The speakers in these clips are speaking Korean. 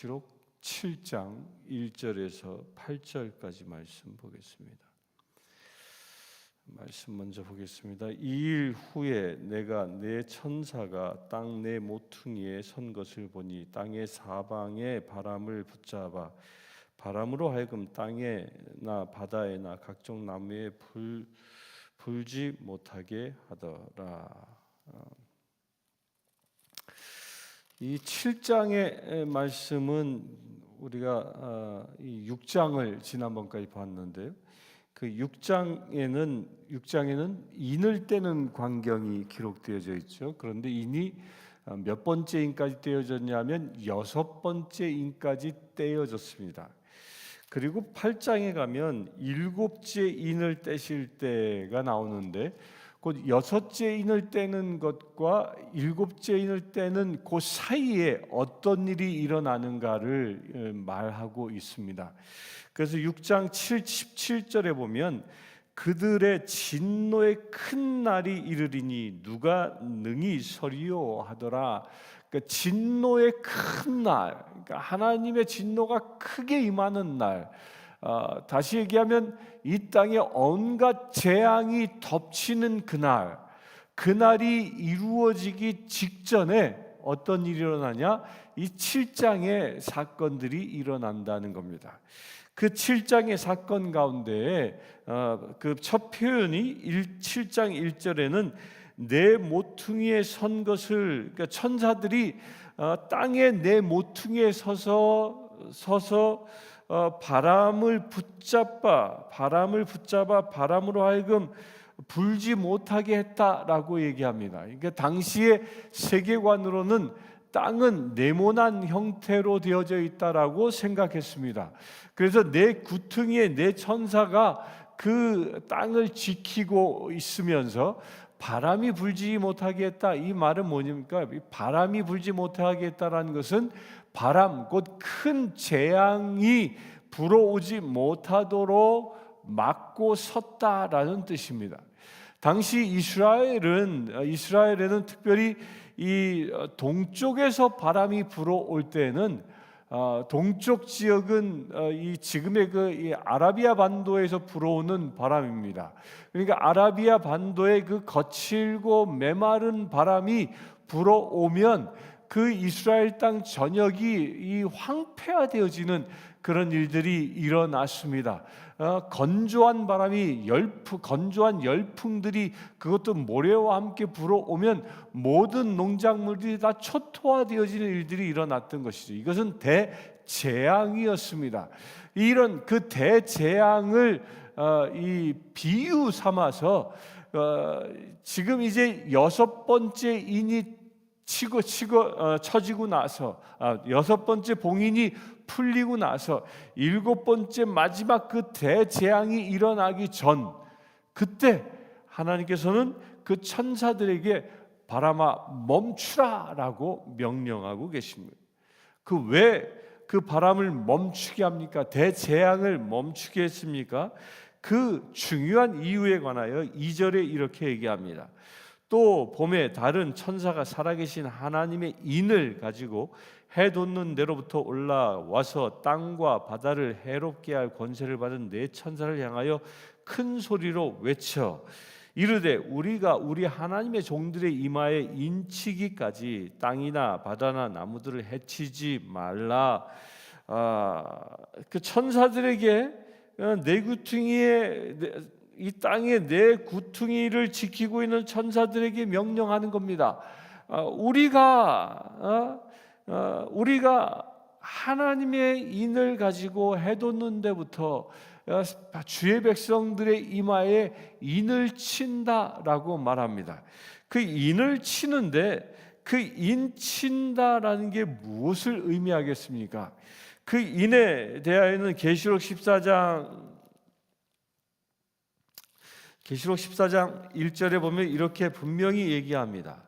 기록 7장 1절에서 8절까지 말씀 보겠습니다. 말씀 먼저 보겠습니다. 2일 후에 내가 내 천사가 땅 내 모퉁이에 선 것을 보니 땅의 사방에 바람을 붙잡아 바람으로 하여금 땅에나 바다에나 각종 나무에 불지 못하게 하더라. 이 7장의 말씀은 우리가 이 6장을 지난번까지 봤는데요. 그 6장에는 인을 떼는 광경이 기록되어져 있죠. 그런데 인이 몇 번째 인까지 떼어졌냐면 6번째 인까지 떼어졌습니다. 그리고 8장에 가면 7째 인을 떼실 때가 나오는데 곧 6째 인을 떼는 것과 7째 인을 떼는 그 사이에 어떤 일이 일어나는가를 말하고 있습니다. 그래서 6장 17절에 보면 그들의 진노의 큰 날이 이르리니 누가 능히 서리요 하더라. 그러니까 진노의 큰 날, 그러니까 하나님의 진노가 크게 임하는 날. 다시 얘기하면 이 땅에 온갖 재앙이 덮치는 그날, 그날이 이루어지기 직전에 어떤 일이 일어나냐? 이 7장의 사건들이 일어난다는 겁니다. 그 7장의 사건 가운데 그 첫 표현이 7장 1절에는 내 모퉁이에 선 것을, 그러니까 천사들이 땅에 내 모퉁이에 서서 바람을 붙잡아 바람으로 하여금 불지 못하게 했다라고 얘기합니다. 그러니까 당시의 세계관으로는 땅은 네모난 형태로 되어져 있다라고 생각했습니다. 그래서 내 구퉁이에 내 천사가 그 땅을 지키고 있으면서 바람이 불지 못하게 했다. 이 말은 뭐냐니까 바람이 불지 못하게 했다라는 것은 바람, 곧 큰 재앙이 불어오지 못하도록 막고 섰다라는 뜻입니다. 당시 이스라엘에는 특별히 이 동쪽에서 바람이 불어올 때는 동쪽 지역은 이 지금의 이 아라비아 반도에서 불어오는 바람입니다. 그러니까 아라비아 반도의 그 거칠고 메마른 바람이 불어오면 그 이스라엘 땅 전역이 이 황폐화되어지는 그런 일들이 일어났습니다. 건조한 바람이 건조한 열풍들이 그것도 모래와 함께 불어오면 모든 농작물들이 다 초토화되어지는 일들이 일어났던 것이죠. 이것은 대재앙이었습니다. 이런 그 대재앙을 이 비유 삼아서 지금 이제 6번째 인이 쳐지고 나서 6번째 봉인이 풀리고 나서 7번째 마지막 그 대재앙이 일어나기 전, 그때 하나님께서는 그 천사들에게 바람아 멈추라라고 명령하고 계십니다. 왜 그 바람을 멈추게 합니까? 대재앙을 멈추게 했습니까? 그 중요한 이유에 관하여 2절에 이렇게 얘기합니다. 또 봄에 다른 천사가 살아계신 하나님의 인을 가지고 해 돋는 데로부터 올라와서 땅과 바다를 해롭게 할 권세를 받은 네 천사를 향하여 큰 소리로 외쳐 이르되 우리가 우리 하나님의 종들의 이마에 인치기까지 땅이나 바다나 나무들을 해치지 말라. 그 천사들에게 내 구퉁이에 이 땅에 내 구퉁이를 지키고 있는 천사들에게 명령하는 겁니다. 우리가 하나님의 인을 가지고 해돋는 데부터 주의 백성들의 이마에 인을 친다라고 말합니다. 그 인을 치는데 그 인 친다라는 게 무엇을 의미하겠습니까? 그 인에 대하여는 계시록 14장 1절에 보면 이렇게 분명히 얘기합니다.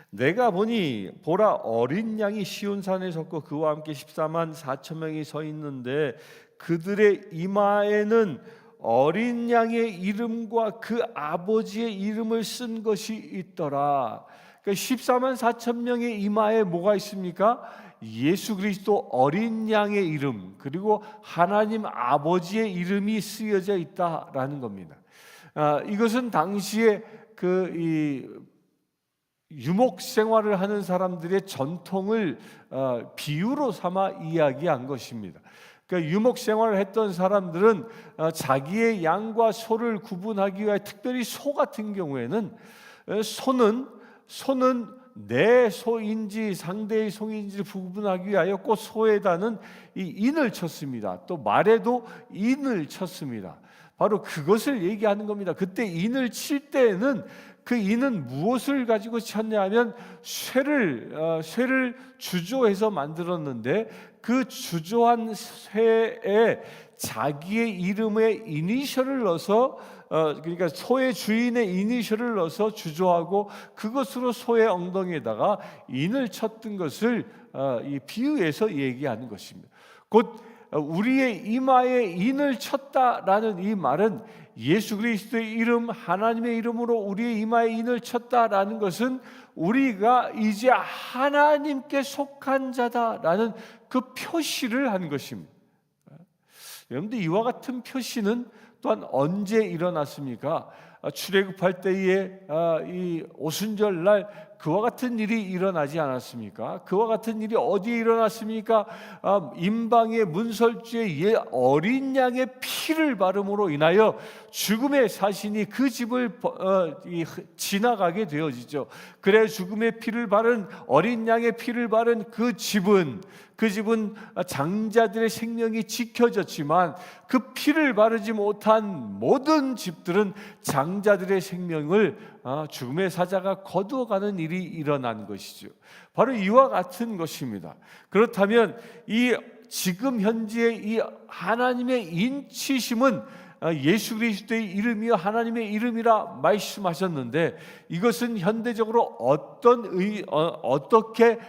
내가 보니 보라 어린 양이 시온산에 섰고 그와 함께 14만 4천 명이 서 있는데 그들의 이마에는 어린 양의 이름과 그 아버지의 이름을 쓴 것이 있더라. 그러니까 14만 4천 명의 이마에 뭐가 있습니까? 예수 그리스도 어린 양의 이름 그리고 하나님 아버지의 이름이 쓰여져 있다라는 겁니다. 이것은 당시에 유목 생활을 하는 사람들의 전통을 비유로 삼아 이야기한 것입니다. 그러니까 유목 생활을 했던 사람들은 자기의 양과 소를 구분하기 위해, 특별히 소 같은 경우에는 소는 내 소인지 상대의 소인지 구분하기 위하여 꼭 소에다는 이 인을 쳤습니다. 또 말에도 인을 쳤습니다. 바로 그것을 얘기하는 겁니다. 그때 인을 칠 때에는 그 인은 무엇을 가지고 쳤냐 하면 쇠를 주조해서 만들었는데, 그 주조한 쇠에 자기의 이름의 이니셜을 넣어서 그러니까 소의 주인의 이니셜을 넣어서 주조하고 그것으로 소의 엉덩이에다가 인을 쳤던 것을 이 비유에서 얘기하는 것입니다. 곧 우리의 이마에 인을 쳤다라는 이 말은 예수 그리스도의 이름, 하나님의 이름으로 우리의 이마에 인을 쳤다라는 것은 우리가 이제 하나님께 속한 자다라는 그 표시를 한 것입니다. 여러분들, 이와 같은 표시는 또한 언제 일어났습니까? 출애굽할 때에 이 오순절날 그와 같은 일이 일어나지 않았습니까? 그와 같은 일이 어디에 일어났습니까? 임방의 문설주에 어린 양의 피를 바름으로 인하여 죽음의 사신이 그 집을 지나가게 되어지죠. 그래 죽음의 피를 바른, 어린 양의 피를 바른 그 집은 장자들의 생명이 지켜졌지만 그 피를 바르지 못한 모든 집들은 장자들의 생명을 죽음의 사자가 거두어가는 일이 일어난 것이죠. 바로 이와 같은 것입니다. 그렇다면 이 지금 현재의 이 하나님의 인치심은 예수 그리스도의 이름이요 하나님의 이름이라 말씀하셨는데, 이것은 현대적으로 어떻게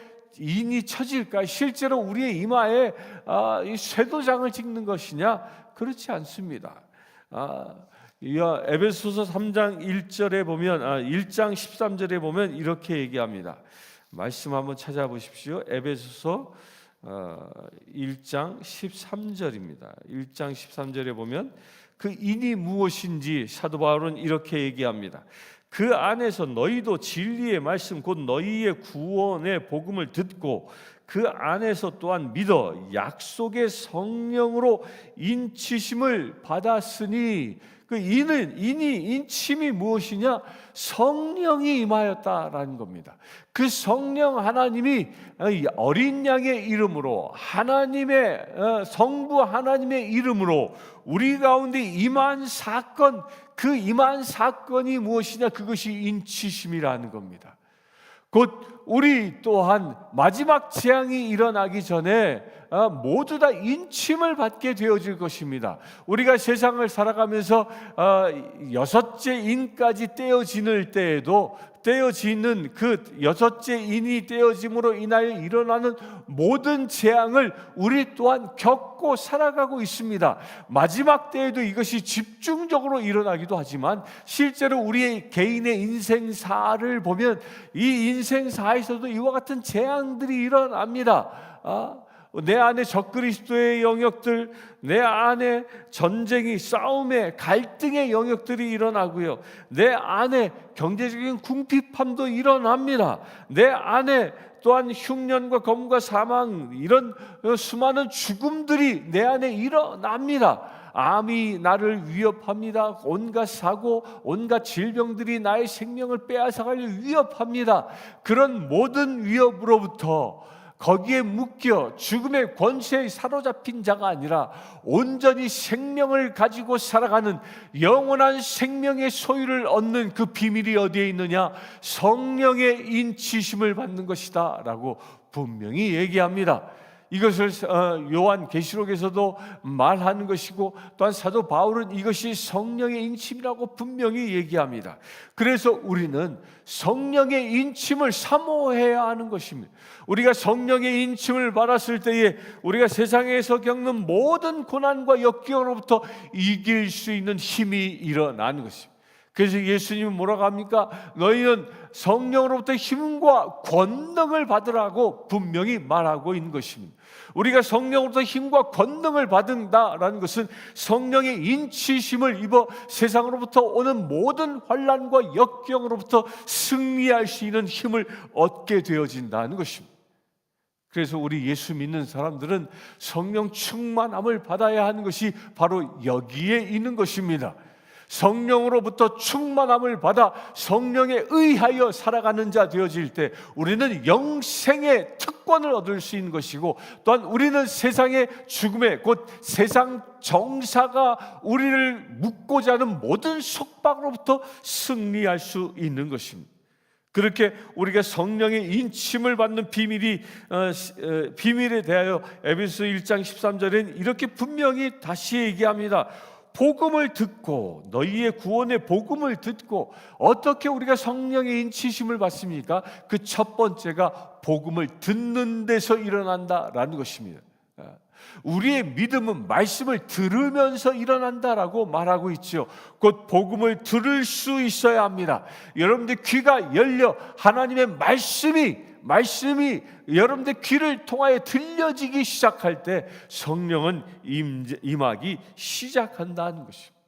인이 쳐질까? 실제로 우리의 이마에 이 쇠도장을 찍는 것이냐? 그렇지 않습니다. 에베소서 3장 1절에 보면 1장 13절에 보면 이렇게 얘기합니다. 말씀 한번 찾아보십시오. 에베소서 1장 13절입니다. 1장 13절에 보면 그 인이 무엇인지 사도 바울은 이렇게 얘기합니다. 그 안에서 너희도 진리의 말씀 곧 너희의 구원의 복음을 듣고 그 안에서 또한 믿어 약속의 성령으로 인치심을 받았으니, 그 인침이 무엇이냐? 성령이 임하였다라는 겁니다. 그 성령 하나님이 어린 양의 이름으로 하나님의 성부 하나님의 이름으로 우리 가운데 임한 사건, 그 임한 사건이 무엇이냐? 그것이 인치심이라는 겁니다. 곧 우리 또한 마지막 재앙이 일어나기 전에 모두 다 인침을 받게 되어질 것입니다. 우리가 세상을 살아가면서 여섯째 인까지 떼어지는 때에도 떼어지는 그 여섯째 인이 떼어짐으로 인하여 일어나는 모든 재앙을 우리 또한 겪고 살아가고 있습니다. 마지막 때에도 이것이 집중적으로 일어나기도 하지만 실제로 우리의 개인의 인생사를 보면 이 인생사에서도 이와 같은 재앙들이 일어납니다. 내 안에 적그리스도의 영역들, 내 안에 전쟁이, 싸움의, 갈등의 영역들이 일어나고요, 내 안에 경제적인 궁핍함도 일어납니다. 내 안에 또한 흉년과 검과 사망, 이런 수많은 죽음들이 내 안에 일어납니다. 암이 나를 위협합니다. 온갖 사고, 온갖 질병들이 나의 생명을 빼앗아가려 위협합니다. 그런 모든 위협으로부터 거기에 묶여 죽음의 권세에 사로잡힌 자가 아니라 온전히 생명을 가지고 살아가는 영원한 생명의 소유를 얻는 그 비밀이 어디에 있느냐? 성령의 인치심을 받는 것이다 라고 분명히 얘기합니다. 이것을 요한계시록에서도 말하는 것이고, 또한 사도 바울은 이것이 성령의 인침이라고 분명히 얘기합니다. 그래서 우리는 성령의 인침을 사모해야 하는 것입니다. 우리가 성령의 인침을 받았을 때에 우리가 세상에서 겪는 모든 고난과 역경으로부터 이길 수 있는 힘이 일어나는 것입니다. 그래서 예수님은 뭐라고 합니까? 너희는 성령으로부터 힘과 권능을 받으라고 분명히 말하고 있는 것입니다. 우리가 성령으로부터 힘과 권능을 받는다라는 것은 성령의 인치심을 입어 세상으로부터 오는 모든 환난과 역경으로부터 승리할 수 있는 힘을 얻게 되어진다는 것입니다. 그래서 우리 예수 믿는 사람들은 성령 충만함을 받아야 하는 것이 바로 여기에 있는 것입니다. 성령으로부터 충만함을 받아 성령에 의하여 살아가는 자 되어질 때 우리는 영생의 특권을 얻을 수 있는 것이고, 또한 우리는 세상의 죽음에, 곧 세상 정사가 우리를 묶고자 하는 모든 속박으로부터 승리할 수 있는 것입니다. 그렇게 우리가 성령의 인침을 받는 비밀에 대하여 에베소 1장 13절에는 이렇게 분명히 다시 얘기합니다. 복음을 듣고, 너희의 구원의 복음을 듣고 어떻게 우리가 성령의 인치심을 받습니까? 그 첫 번째가 복음을 듣는 데서 일어난다라는 것입니다. 우리의 믿음은 말씀을 들으면서 일어난다라고 말하고 있죠. 곧 복음을 들을 수 있어야 합니다. 여러분들 귀가 열려 하나님의 말씀이 여러분들 귀를 통하여 들려지기 시작할 때 성령은 임하기 시작한다는 것입니다.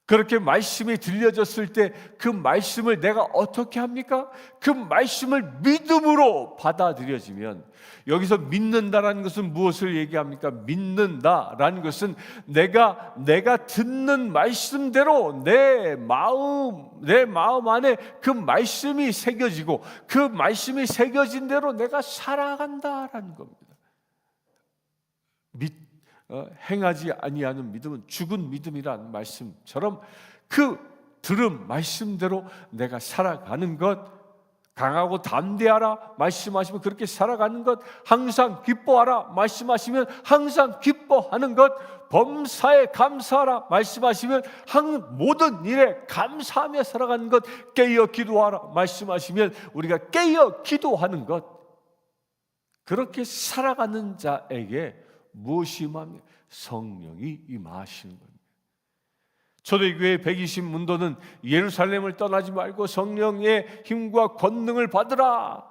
그렇게 말씀이 들려졌을 때 그 말씀을 내가 어떻게 합니까? 그 말씀을 믿음으로 받아들여지면, 여기서 믿는다라는 것은 무엇을 얘기합니까? 믿는다라는 것은 내가 듣는 말씀대로 내 마음 안에 그 말씀이 새겨지고 그 말씀이 새겨진 대로 내가 살아간다라는 겁니다. 행하지 아니하는 믿음은 죽은 믿음이라는 말씀처럼 그 들은 말씀대로 내가 살아가는 것, 강하고 담대하라 말씀하시면 그렇게 살아가는 것, 항상 기뻐하라 말씀하시면 항상 기뻐하는 것, 범사에 감사하라 말씀하시면 모든 일에 감사하며 살아가는 것, 깨어 기도하라 말씀하시면 우리가 깨어 기도하는 것, 그렇게 살아가는 자에게 무엇이 임합니까? 성령이 임하시는 겁니다. 초대교회 120문도는 예루살렘을 떠나지 말고 성령의 힘과 권능을 받으라,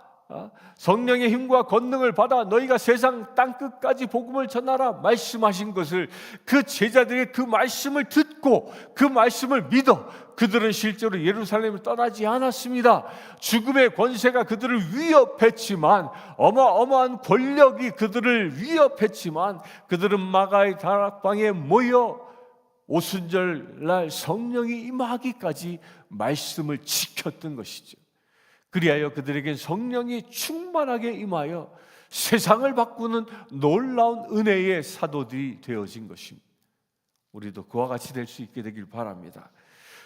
성령의 힘과 권능을 받아 너희가 세상 땅끝까지 복음을 전하라 말씀하신 것을, 그 제자들이 그 말씀을 듣고 그 말씀을 믿어 그들은 실제로 예루살렘을 떠나지 않았습니다. 죽음의 권세가 그들을 위협했지만, 어마어마한 권력이 그들을 위협했지만, 그들은 마가의 다락방에 모여 오순절날 성령이 임하기까지 말씀을 지켰던 것이죠. 그리하여 그들에겐 성령이 충만하게 임하여 세상을 바꾸는 놀라운 은혜의 사도들이 되어진 것입니다. 우리도 그와 같이 될 수 있게 되길 바랍니다.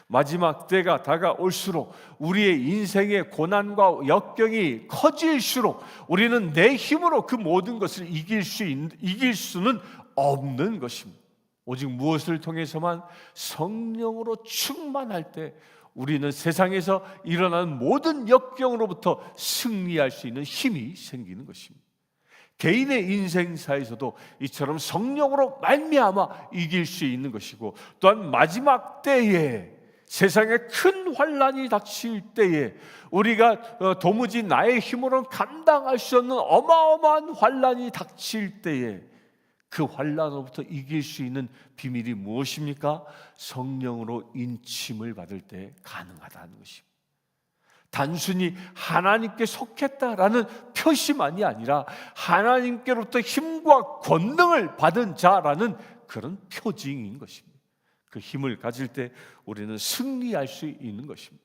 마지막 때가 다가올수록 우리의 인생의 고난과 역경이 커질수록 우리는 내 힘으로 그 모든 것을 이길 수는 없는 것입니다. 오직 무엇을 통해서만? 성령으로 충만할 때 우리는 세상에서 일어나는 모든 역경으로부터 승리할 수 있는 힘이 생기는 것입니다. 개인의 인생사에서도 이처럼 성령으로 말미암아 이길 수 있는 것이고, 또한 마지막 때에 세상에 큰 환난이 닥칠 때에 우리가 도무지 나의 힘으로는 감당할 수 없는 어마어마한 환난이 닥칠 때에 그 환난으로부터 이길 수 있는 비밀이 무엇입니까? 성령으로 인침을 받을 때 가능하다는 것입니다. 단순히 하나님께 속했다라는 표시만이 아니라 하나님께로부터 힘과 권능을 받은 자라는 그런 표징인 것입니다. 그 힘을 가질 때 우리는 승리할 수 있는 것입니다.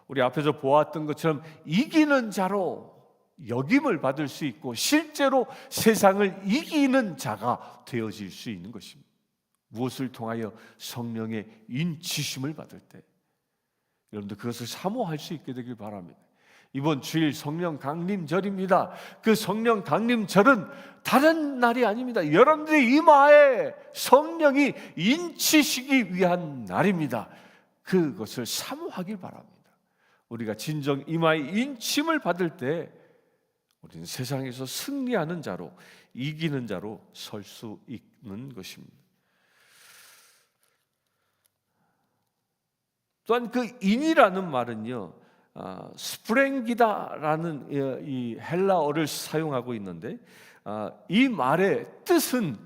우리 앞에서 보았던 것처럼 이기는 자로 역임을 받을 수 있고 실제로 세상을 이기는 자가 되어질 수 있는 것입니다. 무엇을 통하여? 성령의 인치심을 받을 때. 여러분들 그것을 사모할 수 있게 되길 바랍니다. 이번 주일 성령 강림절입니다. 그 성령 강림절은 다른 날이 아닙니다. 여러분들의 이마에 성령이 인치시기 위한 날입니다. 그것을 사모하길 바랍니다. 우리가 진정 이마에 인침을 받을 때 우리는 세상에서 승리하는 자로, 이기는 자로 설 수 있는 것입니다. 또한 그 인이라는 말은요, 스프랭기다라는 이 헬라어를 사용하고 있는데, 이 말의 뜻은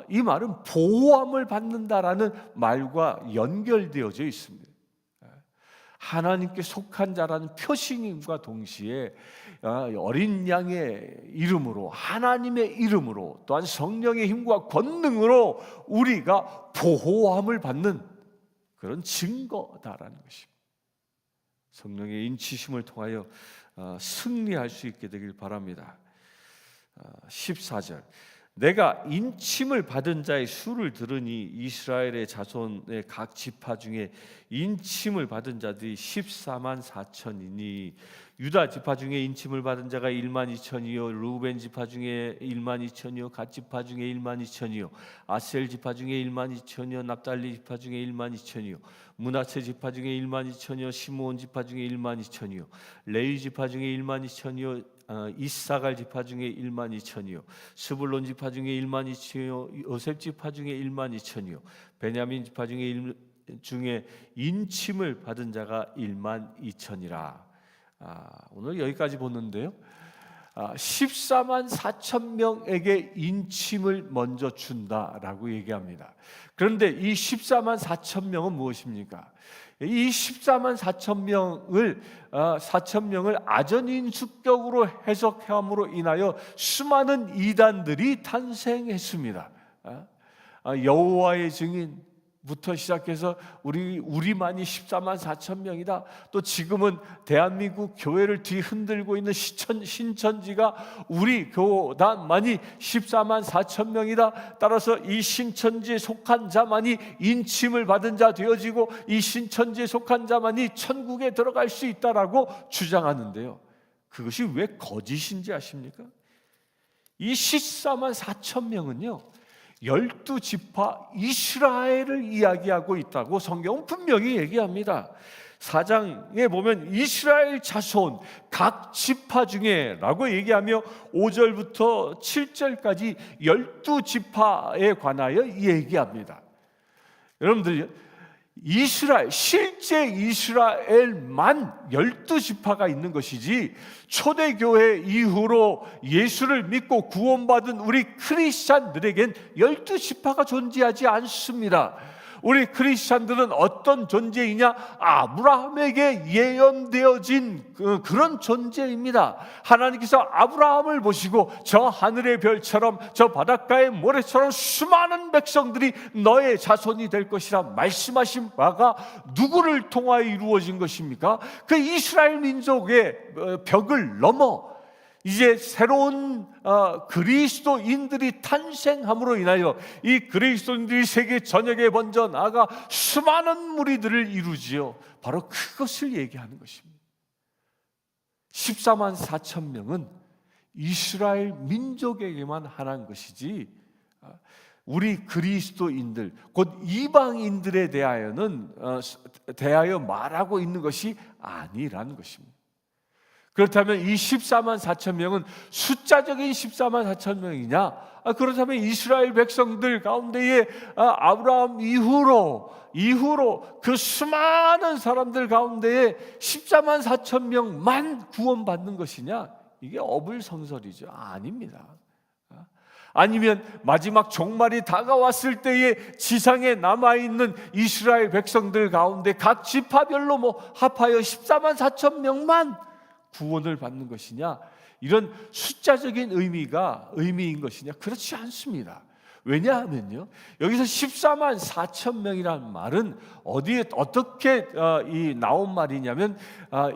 이 말은 보호함을 받는다라는 말과 연결되어져 있습니다. 하나님께 속한 자라는 표식임과 동시에 어린 양의 이름으로, 하나님의 이름으로, 또한 성령의 힘과 권능으로 우리가 보호함을 받는 그런 증거다라는 것입니다. 성령의 인치심을 통하여 승리할 수 있게 되길 바랍니다. 14절, 내가 인침을 받은 자의 수를 들으니 이스라엘의 자손의 각 지파 중에 인침을 받은 자들이 14만 4천이니 유다 지파 중에 인침을 받은 자가 1만 2천이요 루벤 지파 중에 1만 2천이요 갓 지파 중에 1만 2천이요 아셀 지파 중에 1만 2천이요 납달리 지파 중에 1만 2천이요 므낫세 지파 중에 1만 2천이요 시므온 지파 중에 1만 2천이요 레위 지파 중에 1만 2천이요 이사갈 지파 중에 1만 2천이요 스불론 지파 중에 1만 2천이요 요셉 지파 중에 1만 2천이요 베냐민 지파 중에 인침을 받은 자가 1만 2천이라. 오늘 여기까지 보는데요, 14만 4천 명에게 인침을 먼저 준다라고 얘기합니다. 그런데 이 14만 4천 명은 무엇입니까? 이 14만 4천 명을 아전인수격으로 해석함으로 인하여 수많은 이단들이 탄생했습니다. 여호와의 증인부터 시작해서 우리만이 14만 4천 명이다. 또 지금은 대한민국 교회를 뒤흔들고 있는 신천지가 우리 교단만이 14만 4천 명이다. 따라서 이 신천지에 속한 자만이 인침을 받은 자 되어지고 이 신천지에 속한 자만이 천국에 들어갈 수 있다라고 주장하는데요, 그것이 왜 거짓인지 아십니까? 이 14만 4천 명은요 12지파 이스라엘을 이야기하고 있다고 성경은 분명히 얘기합니다. 4장에 보면 이스라엘 자손 각 지파 중에 라고 얘기하며 5절부터 7절까지 12지파에 관하여 얘기합니다. 여러분들, 이스라엘, 실제 이스라엘만 12지파가 있는 것이지 초대교회 이후로 예수를 믿고 구원받은 우리 크리스찬들에겐 12지파가 존재하지 않습니다. 우리 크리스찬들은 어떤 존재이냐? 아브라함에게 예언되어진 그런 존재입니다. 하나님께서 아브라함을 보시고 저 하늘의 별처럼 저 바닷가의 모래처럼 수많은 백성들이 너의 자손이 될 것이라 말씀하신 바가 누구를 통하여 이루어진 것입니까? 그 이스라엘 민족의 벽을 넘어 이제 새로운 그리스도인들이 탄생함으로 인하여 이 그리스도인들이 세계 전역에 번져 나가 수많은 무리들을 이루지요. 바로 그것을 얘기하는 것입니다. 14만 4천 명은 이스라엘 민족에게만 한한 것이지 우리 그리스도인들 곧 이방인들에 대하여 말하고 있는 것이 아니라는 것입니다. 그렇다면 이 14만 4천 명은 숫자적인 14만 4천 명이냐? 그렇다면 이스라엘 백성들 가운데에 아브라함 이후로 그 수많은 사람들 가운데에 14만 4천 명만 구원받는 것이냐? 이게 어불성설이죠. 아닙니다. 아니면 마지막 종말이 다가왔을 때에 지상에 남아있는 이스라엘 백성들 가운데 각 지파별로 합하여 14만 4천 명만 구원을 받는 것이냐? 이런 숫자적인 의미인 것이냐? 그렇지 않습니다. 왜냐하면요, 여기서 14만 4천 명이라는 말은 어떻게 나온 말이냐면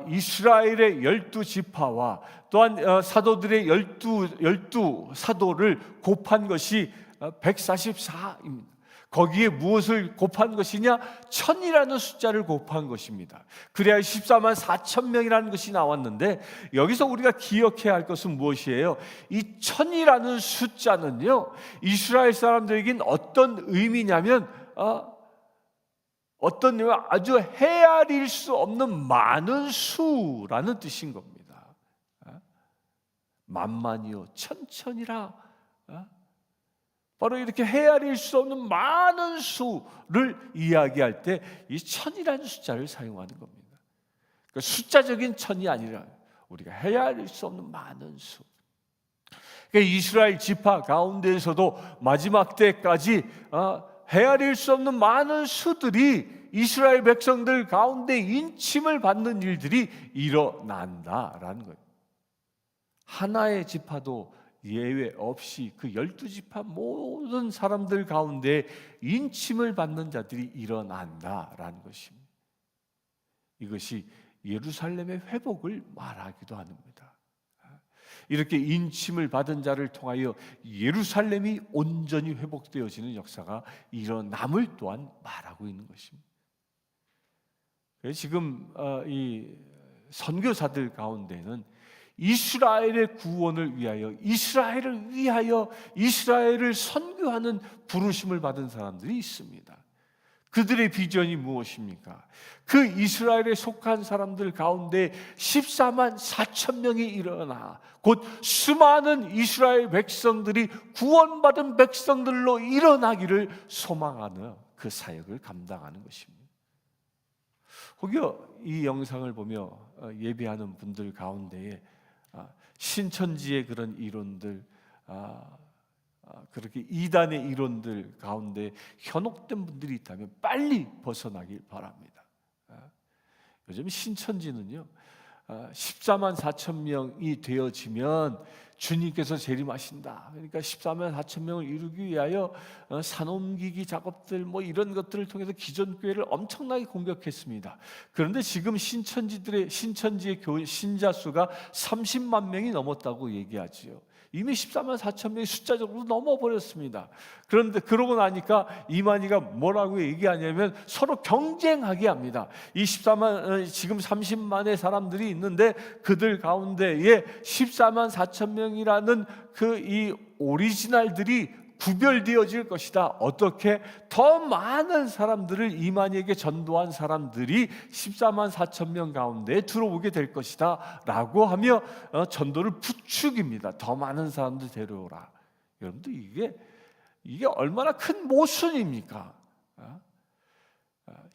이스라엘의 12지파와 또한 사도들의 12 사도를 곱한 것이 144입니다. 거기에 무엇을 곱한 것이냐? 1000이라는 숫자를 곱한 것입니다. 그래야 14만 4천 명이라는 것이 나왔는데, 여기서 우리가 기억해야 할 것은 무엇이에요? 이 1000이라는 숫자는요, 이스라엘 사람들에겐 어떤 의미냐면 아주 헤아릴 수 없는 많은 수라는 뜻인 겁니다. 만만이요 천천이라 바로 이렇게 헤아릴 수 없는 많은 수를 이야기할 때 이 천이라는 숫자를 사용하는 겁니다. 그러니까 숫자적인 천이 아니라 우리가 헤아릴 수 없는 많은 수. 그러니까 이스라엘 지파 가운데에서도 마지막 때까지 헤아릴 수 없는 많은 수들이 이스라엘 백성들 가운데 인침을 받는 일들이 일어난다라는 거예요. 하나의 지파도 예외 없이 그 12지파 모든 사람들 가운데 인침을 받는 자들이 일어난다라는 것입니다. 이것이 예루살렘의 회복을 말하기도 합니다. 이렇게 인침을 받은 자를 통하여 예루살렘이 온전히 회복되어지는 역사가 일어남을 또한 말하고 있는 것입니다. 지금 이 선교사들 가운데는 이스라엘의 구원을 위하여, 이스라엘을 선교하는 부르심을 받은 사람들이 있습니다. 그들의 비전이 무엇입니까? 그 이스라엘에 속한 사람들 가운데 14만 4천 명이 일어나 곧 수많은 이스라엘 백성들이 구원받은 백성들로 일어나기를 소망하는 그 사역을 감당하는 것입니다. 혹여 이 영상을 보며 예배하는 분들 가운데에 신천지의 그런 이론들, 그렇게 이단의 이론들 가운데 현혹된 분들이 있다면 빨리 벗어나길 바랍니다. 요즘 신천지는요 14만 4천 명이 되어지면 주님께서 재림하신다. 그러니까 14만 4천 명을 이루기 위하여 산옮기기 작업들 이런 것들을 통해서 기존 교회를 엄청나게 공격했습니다. 그런데 지금 신천지의 교회 신자 수가 30만 명이 넘었다고 얘기하지요. 이미 14만 4천 명이 숫자적으로 넘어버렸습니다. 그런데 그러고 나니까 이만희가 뭐라고 얘기하냐면 서로 경쟁하게 합니다. 이 14만 지금 30만의 사람들이 있는데 그들 가운데에 14만 4천 명이라는 그 이 오리지널들이 구별되어질 것이다. 어떻게? 더 많은 사람들을 이만희에게 전도한 사람들이 14만 4천 명 가운데 들어오게 될 것이다 라고 하며 전도를 부추깁니다. 더 많은 사람들 데려오라. 여러분들 이게 얼마나 큰 모순입니까?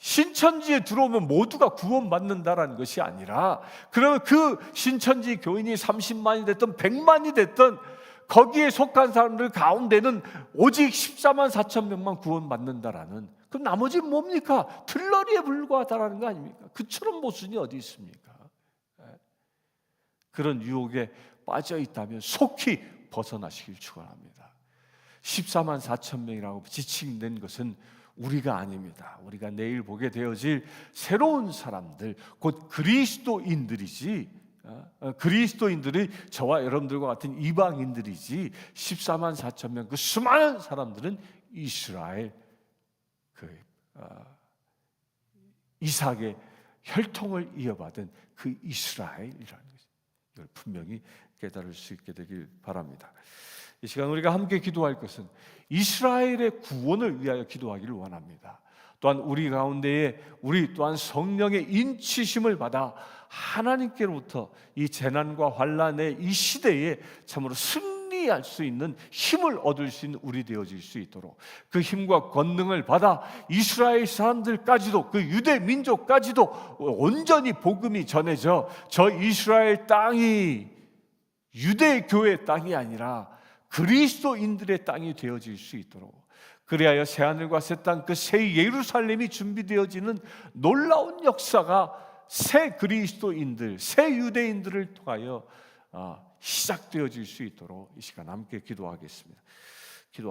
신천지에 들어오면 모두가 구원받는다라는 것이 아니라, 그러면 그 신천지 교인이 30만이 됐든 100만이 됐든 거기에 속한 사람들 가운데는 오직 14만 4천 명만 구원받는다라는, 그럼 나머지는 뭡니까? 들러리에 불과하다라는 거 아닙니까? 그처럼 모순이 어디 있습니까? 그런 유혹에 빠져 있다면 속히 벗어나시길 축원합니다. 14만 4천 명이라고 지칭된 것은 우리가 아닙니다. 우리가 내일 보게 되어질 새로운 사람들, 곧 그리스도인들이지, 그리스도인들이 저와 여러분들과 같은 이방인들이지 14만 4천 명 그 수많은 사람들은 이스라엘 이삭의 혈통을 이어받은 그 이스라엘이라는 것입니다. 이걸 분명히 깨달을 수 있게 되길 바랍니다. 이 시간 우리가 함께 기도할 것은 이스라엘의 구원을 위하여 기도하기를 원합니다. 또한 우리 가운데에 우리 또한 성령의 인치심을 받아 하나님께로부터 이 재난과 환난의 이 시대에 참으로 승리할 수 있는 힘을 얻을 수 있는 우리 되어질 수 있도록 그 힘과 권능을 받아 이스라엘 사람들까지도, 그 유대 민족까지도 온전히 복음이 전해져 저 이스라엘 땅이 유대 교회의 땅이 아니라 그리스도인들의 땅이 되어질 수 있도록, 그리하여 새하늘과 새 땅, 그 새 예루살렘이 준비되어지는 놀라운 역사가 새 그리스도인들, 새 유대인들을 통하여 시작되어질 수 있도록 이 시간 함께 기도하겠습니다.